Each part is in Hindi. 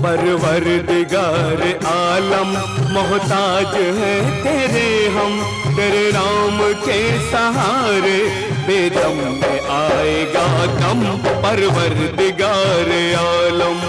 परवरदिगार आलम मोहताज है तेरे हम, तेरे नाम के सहारे बेदम में आएगा दम। परवरदिगार आलम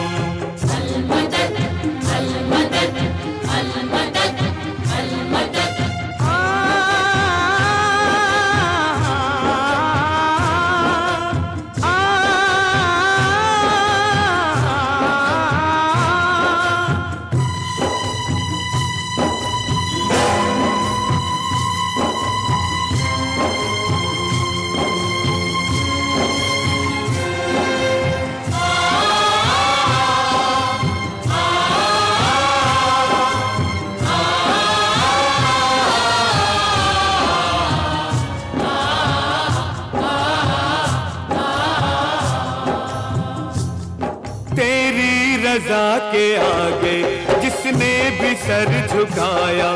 रज़ा के आगे जिसने भी सर झुकाया,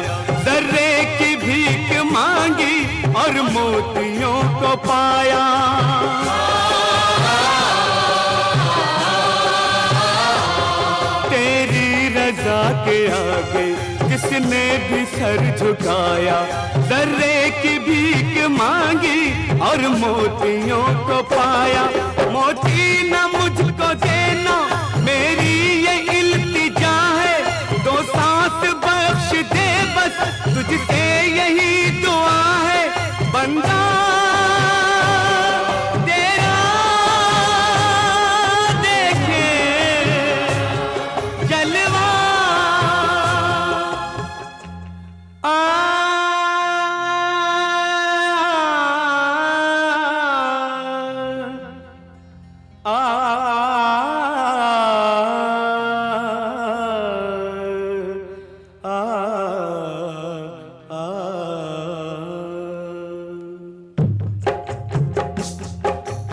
जर्रे की भीख मांगी और मोतियों को पाया। तेरी रज़ा के आगे जिसने भी सर झुकाया, जर्रे की भीख मांगी और मोतियों को पाया। मोती न मुझको देना मेरी ये इल्तिजा है, दो सांस बख्श दे बस तुझसे यही दुआ है। बंदा तेरा देखे जलवा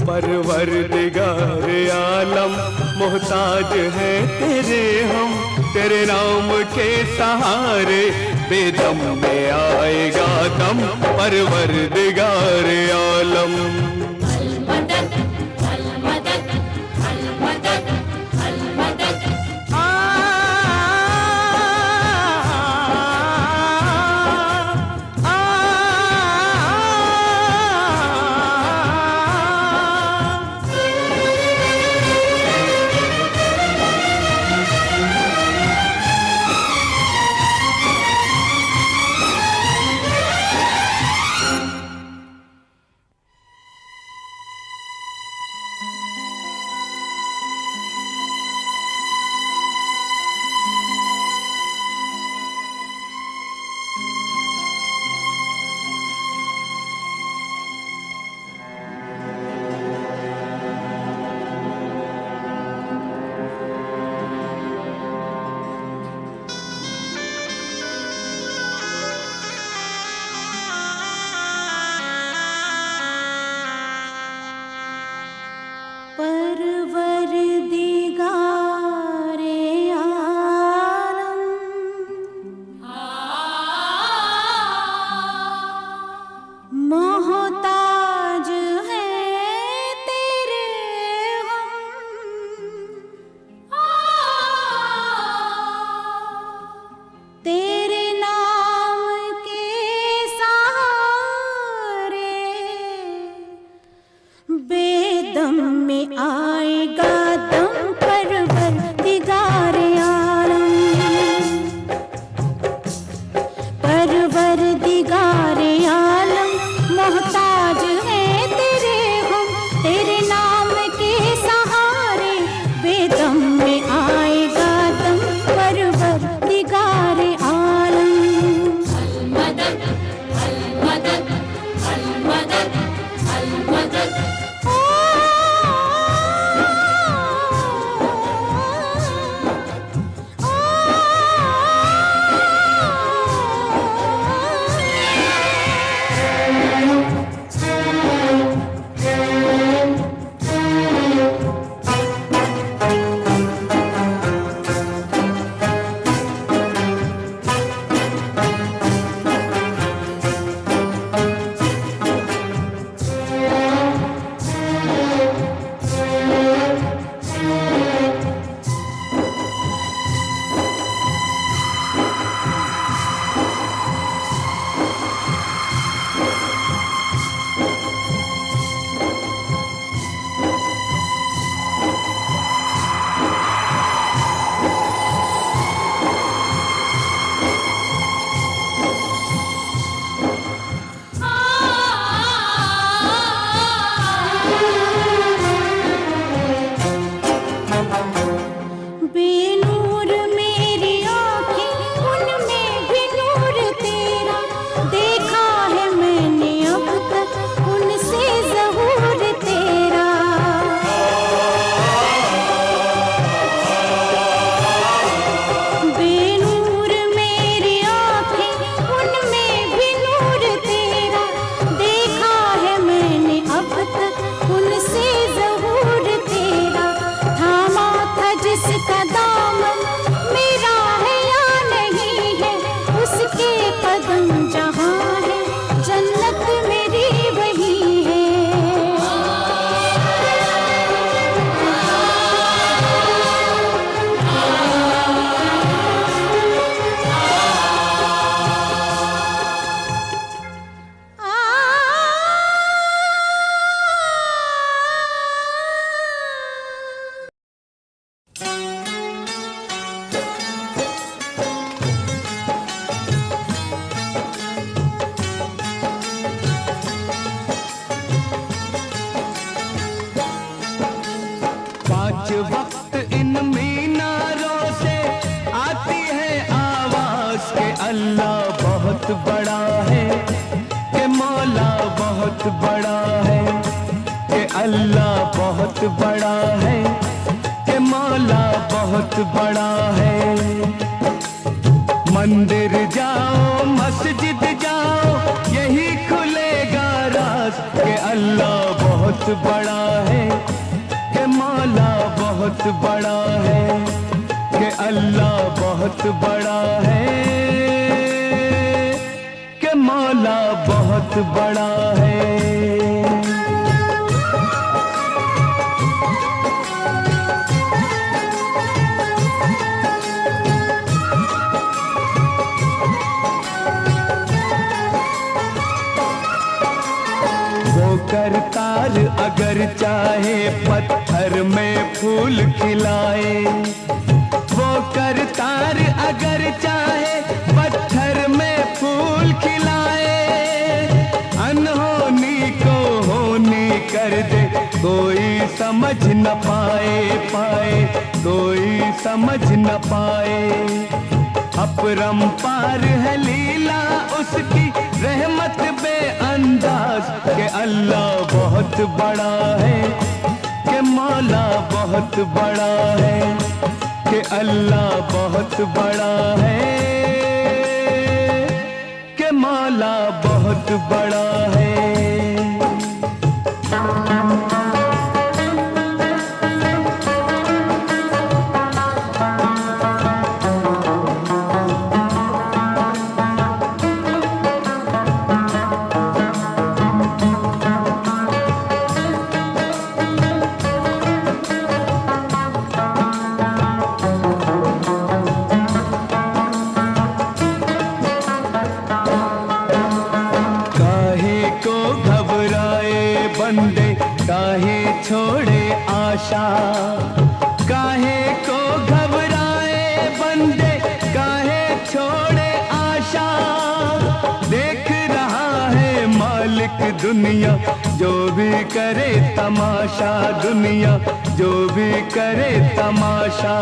परवरदिगार आलम मोहताज है तेरे हम, तेरे नाम के सहारे बेदम में आएगा दम। परवरदिगार आलम बेनूर मेरी आँखें, उनमें भी नूर तेरा, देखा है मैंने अब तक उनसे ज़हूर तेरा। बेनूर मेरी आँखें, उनमें भी नूर तेरा, देखा है मैंने अब तक उनसे ज़हूर तेरा। थामा था जिसका दामन मेरा है या नहीं है, उसके कदम जहाँ है जन्नत मेरी वही है। पांच वक्त इन मीनारों से आती है आवाज के अल्लाह बहुत बड़ा है, के मौला बहुत बड़ा है, के अल्लाह बहुत बड़ा है, के मौला बहुत बड़ा है। मंदिर जाओ मस्जिद जाओ यही खुलेगा राज, के अल्लाह बहुत बड़ा है, के मौला बहुत बड़ा है, के अल्लाह बहुत बड़ा है, के मौला बहुत बड़ा है। वो करतार अगर चाहे पत्थर में फूल खिलाए, वो करतार अगर चाहे पत्थर में फूल खिलाए, अनहोनी को होनी कर दे कोई समझ न पाए, कोई समझ न पाए। अपरंपार है लीला उसकी रहमत बेअंदाज, के अल्लाह बहुत बड़ा है, के मौला बहुत बड़ा है, के अल्लाह बहुत बड़ा है, के मौला बहुत बड़ा है। बंदे काहे छोड़े आशा, काहे को घबराए बंदे काहे छोड़े आशा। देख रहा है मालिक दुनिया जो भी करे तमाशा, दुनिया जो भी करे तमाशा।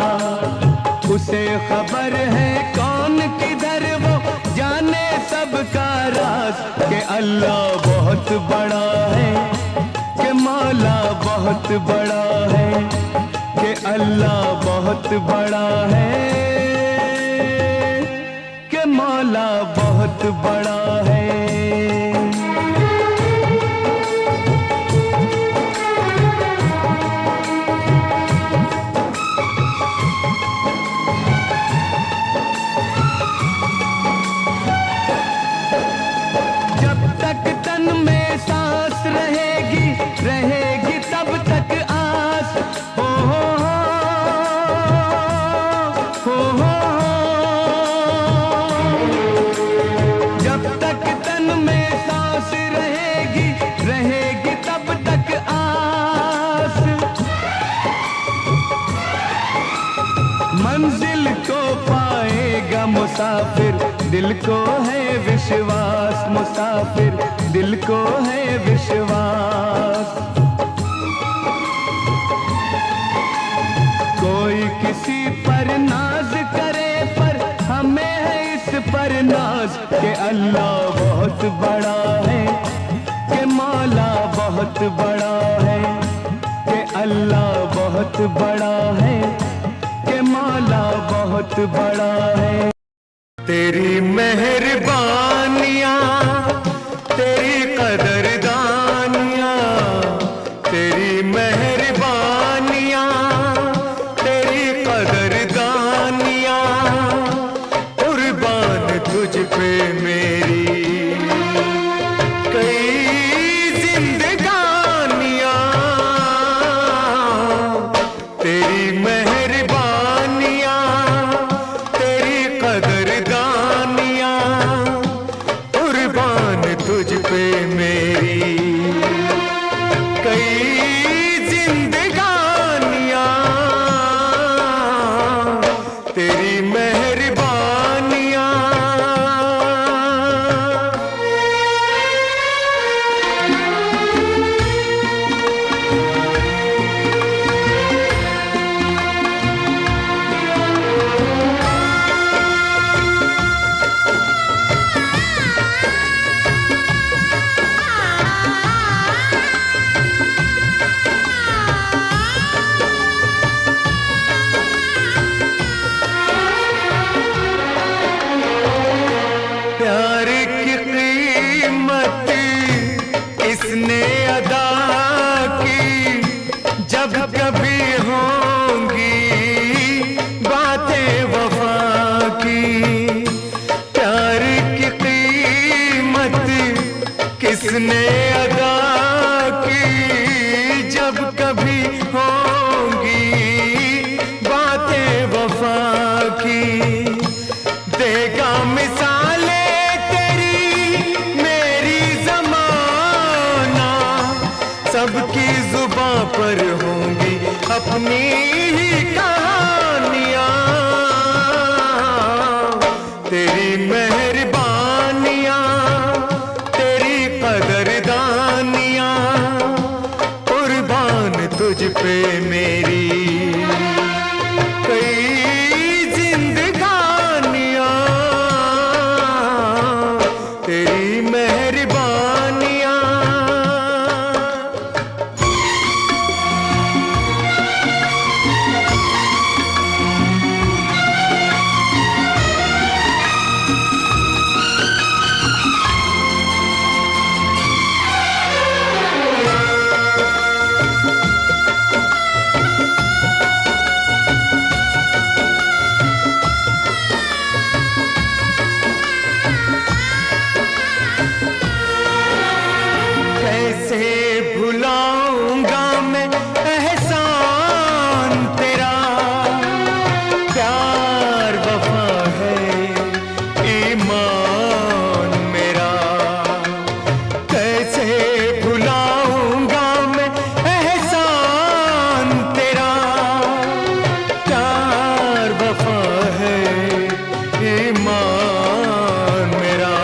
उसे खबर है कौन किधर वो जाने सबका राज, के अल्लाह बहुत बड़ा है, के मौला बहुत बड़ा है, के अल्लाह बहुत बड़ा है, के मौला बहुत बड़ा है। जब तक तन में सांस रहेगी रहेगी तब तक आस, हो जब तक तन में सांस रहेगी रहेगी तब तक आस। मंजिल को पाएगा मुसाफिर दिल को है विश्वास, मुसाफिर दिल को है विश्वास। कोई किसी बहुत बड़ा है, कि अल्लाह बहुत बड़ा है, कि मौला बहुत बड़ा है। तेरी मेहरबानियाँ, तेरी कदरदानियाँ, तेरी मेहरबानियाँ, तेरी कदरदानियाँ, कुर्बान तुझ पे मेरी कई जिंदगानियाँ। तेरी मेहरबानियाँ, तेरी कदरदानियाँ, कुर्बान तुझ पे मेरी कई जिंदगानियाँ। तेरी मेहरबानियाँ। प्यार की कीमत इसने अदा की, जब कभी होंगी बातें वफा की। प्यार की कीमत किसने अदा की, जब कभी होंगी बातें वफा की। देगा मिसाले सबकी जुबां पर होंगी अपनी ही कहानियाँ। तेरी मेहरबानियाँ, तेरी कदरदानियाँ, कुर्बान तुझ पे मेरी कई जिंदगानियाँ। तेरी मेहरबानियाँ। कैसे भुलाऊंगा मैं एहसान तेरा, प्यार वफा है ईमान मेरा। कैसे भुलाऊंगा मैं एहसान तेरा, प्यार वफा है ईमान मेरा।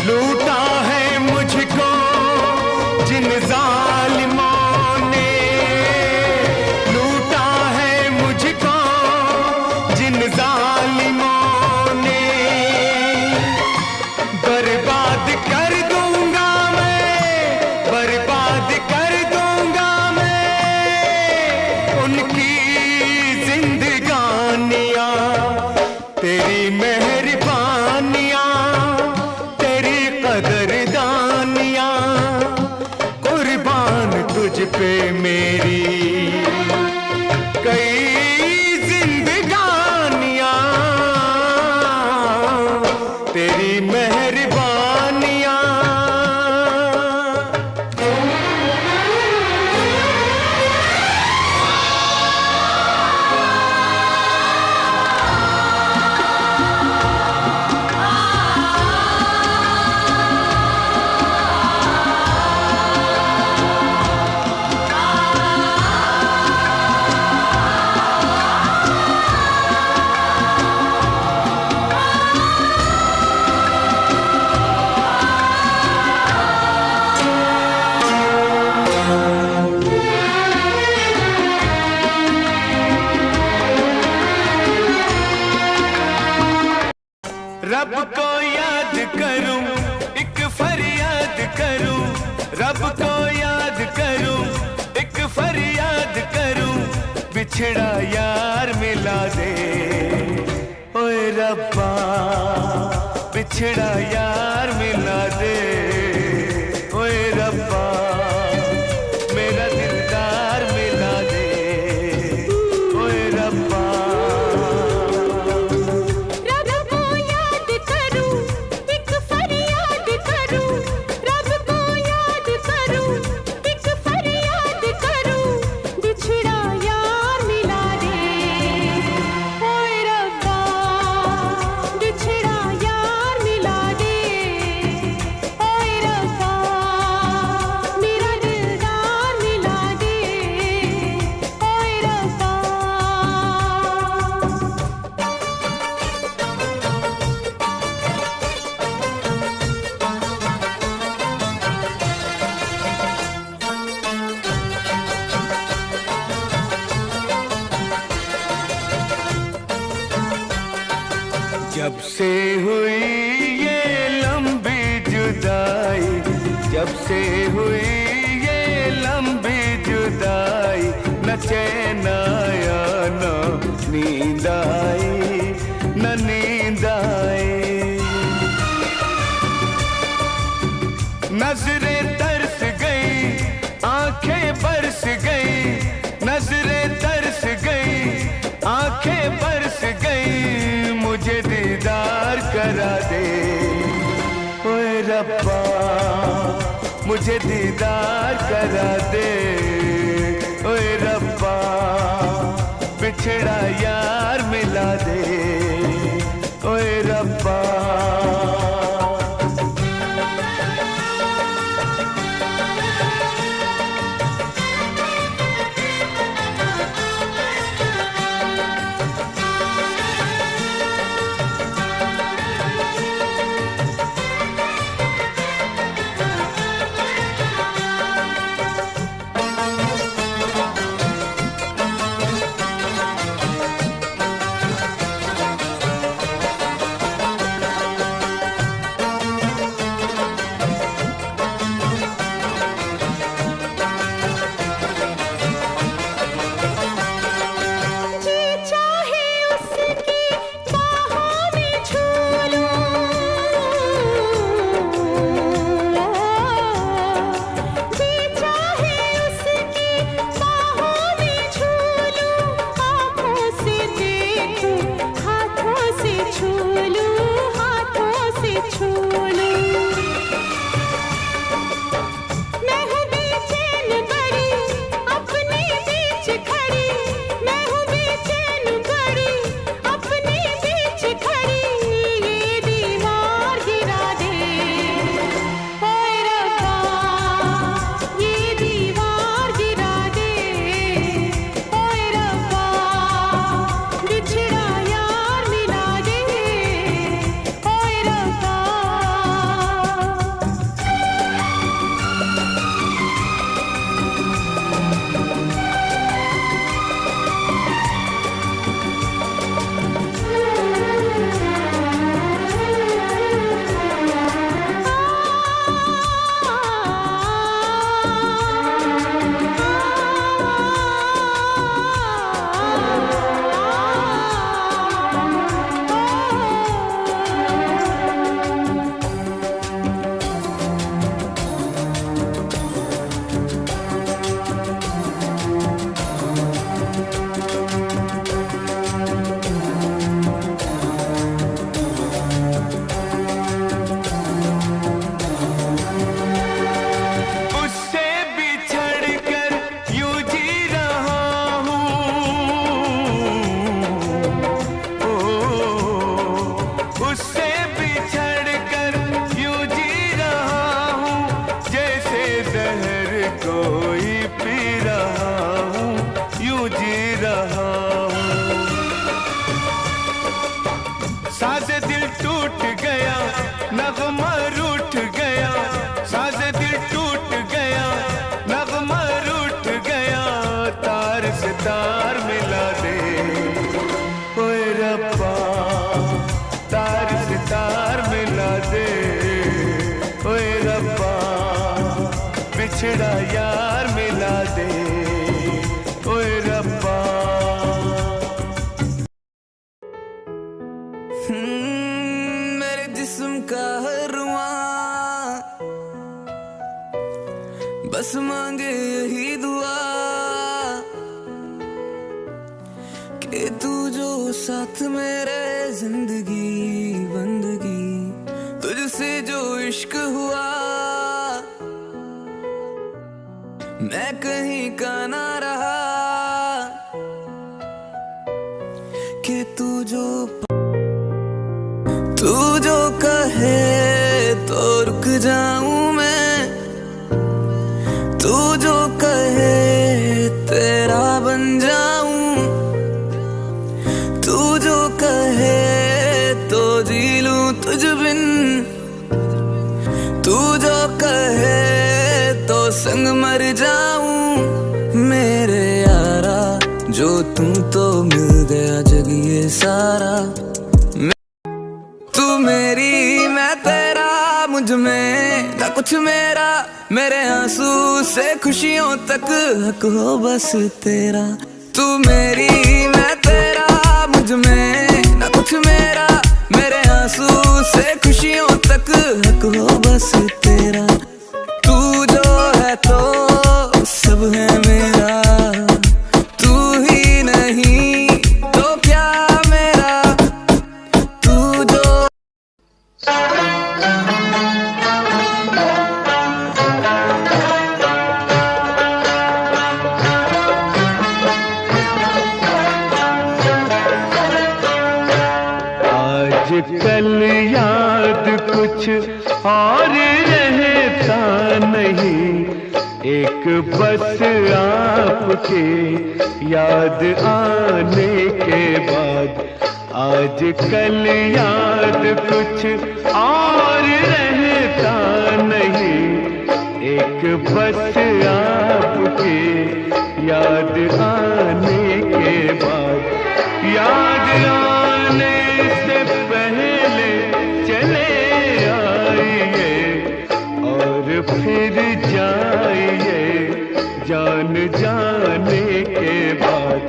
लूटा है मुझको जिन जालिमों ने, लूटा है मुझको जिन जालिमों ने। बर्बाद कर दूंगा मैं, बर्बाद कर दूंगा मैं उनकी जिंदगानियाँ। तेरी मेहरबानियाँ, तेरी कदरदानियाँ, कुर्बान तुझ पे मेरी कई जिंदगानियाँ। तेरी मेहरबानियाँ। रब को याद करूं, एक फरियाद करूं, रब को बिछड़ा यार मिला दे। ओए रब्बा बिछड़ा यार मिला दे। ओए रब्बा मेरा दिलदार मिला दे। ओए रब्बा रब को याद करूं, एक फरियाद करूं, रब को याद करूं, एक फरियाद करूं, बिछड़ा यार मिला दे। ओए रब्बा बिछड़ा यार मिला दे। ओए रब्बा मेरा दिलदार मिला दे। ओए रब्बा जब से हुई ये लंबी जुदाई, जब से हुई ये लंबी जुदाई, न चैन आया न नींद आई, न नींद आई। नजरें तरस गई, आंखें बरस गई, नजरें तरस गई, आंखें बरस गई, मुझे दीदार करा दे। ओए रब्बा मुझे दीदार करा दे। ओए रब्बा बिछड़ा यार मिला दे। ओए रब्बा का हरवा, बस मांगे यही दुआ कि तू जो साथ मेरे जिंदगी बंदगी, तुझसे जो इश्क हुआ मैं कहीं का ना रहा, कि तू जो कहे तो रुक जाऊं मैं, तू जो कहे तेरा बन जाऊं, तू जो कहे तो जी लूं तुझ बिन, तू जो कहे तो संग मर जाऊं मेरे यारा, जो तू तो मिल गया जग ये सारा, तू मेरी मैं तेरा, मुझ में ना कुछ मेरा, मेरे आंसू से खुशियों तक हक हो बस तेरा, तू मेरी मैं तेरा, मुझ में ना कुछ मेरा, मेरे आंसू से खुशियों तक हक हो बस तेरा, तू जो है तो सब है मेरा, तू ही नहीं तो क्या मेरा, तू जो कल याद कुछ और रहता नहीं, एक बस आपके याद आने के बाद, आज कल याद कुछ और रहता नहीं, एक बस आपके याद आने के बाद, याद आने से पहले चले आइए और फिर जाइए जान जाने के बाद,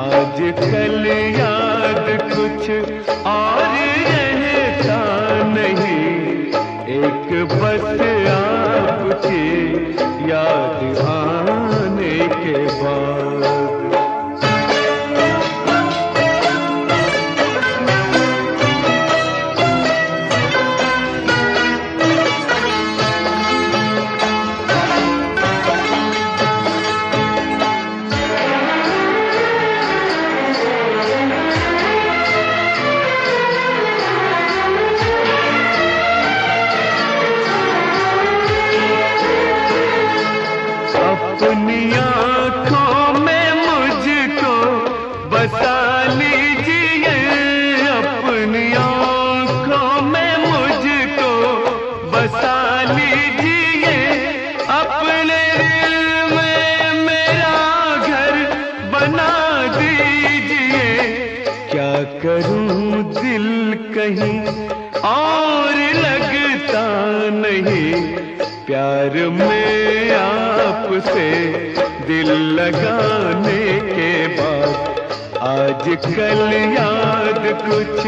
आज कल याद कुछ और रहता नहीं, एक बस आपकी याद आने के बाद। अपनी आँखों में मुझको बसा लीजिए, अपनी आँखों में मुझको बसा लीजिए, अपने दिल में मेरा घर बना दीजिए, क्या करूं दिल कहीं और लगता नहीं, प्यार में आपसे दिल लगाने के बाद, आज कल याद कुछ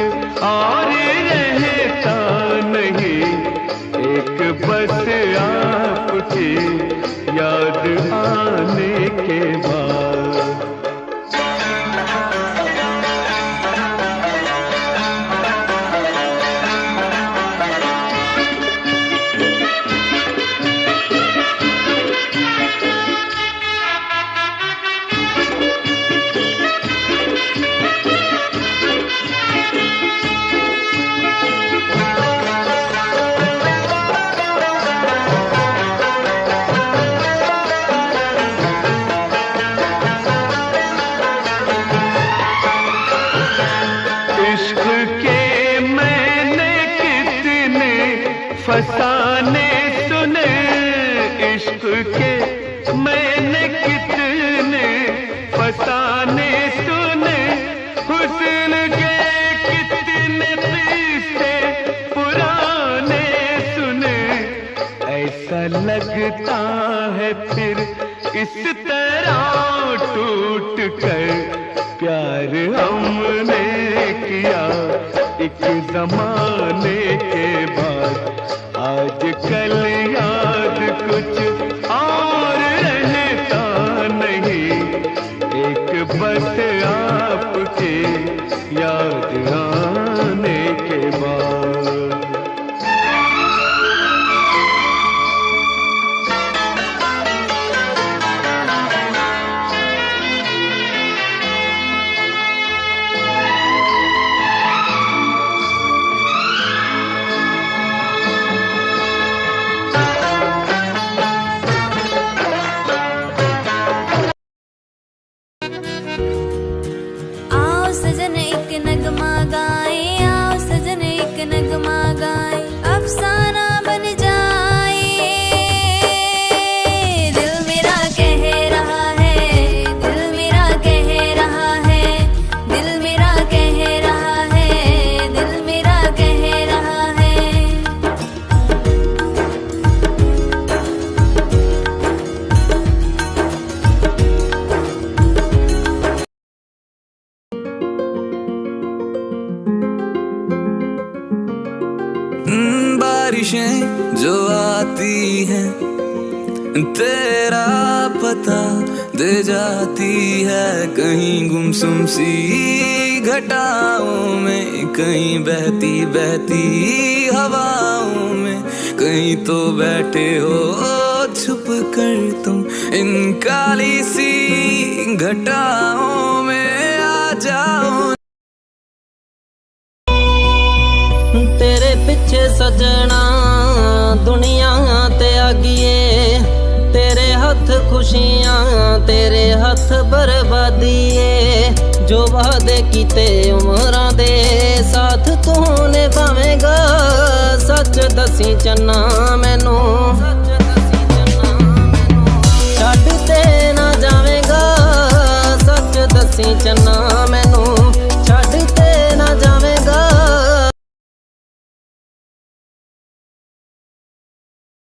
और रहता नहीं, एक बस आपकी याद आने के बाद। फसाने सुने इश्क के मैंने कितने फसाने सुने, हुस्न के कितने किस्से पुराने सुने, ऐसा लगता है फिर इस तरह टूट कर प्यार हमने किया, एक जमाने के बाद आज कल याद कुछ और रहता नहीं, एक बस आपके याद आने के बाद। आओ सजन एक नगमा गाए, आओ सजन एक नगमा गाए, अफसाना बन जाए। दिल मेरा कह रहा है, दिल मेरा कह रहा है, दिल मेरा कह रहा है, दिल मेरा कह रहा है। बारिशें जो आती हैं तेरा पता दे जाती है, कहीं गुमसुम सी घटाओं में, कहीं बहती बहती हवाओं में, कहीं तो बैठे हो छुप कर तुम इन काली सी घटाओं में। आ जाओ तेरे पिछे सजना दुनिया ते आगिए, तेरे हथ खुशियां तेरे हथ बर्बादीए, जो वादे कीते उमरां दे साथ तू निभावेगा, सच दसी चन्ना मैनू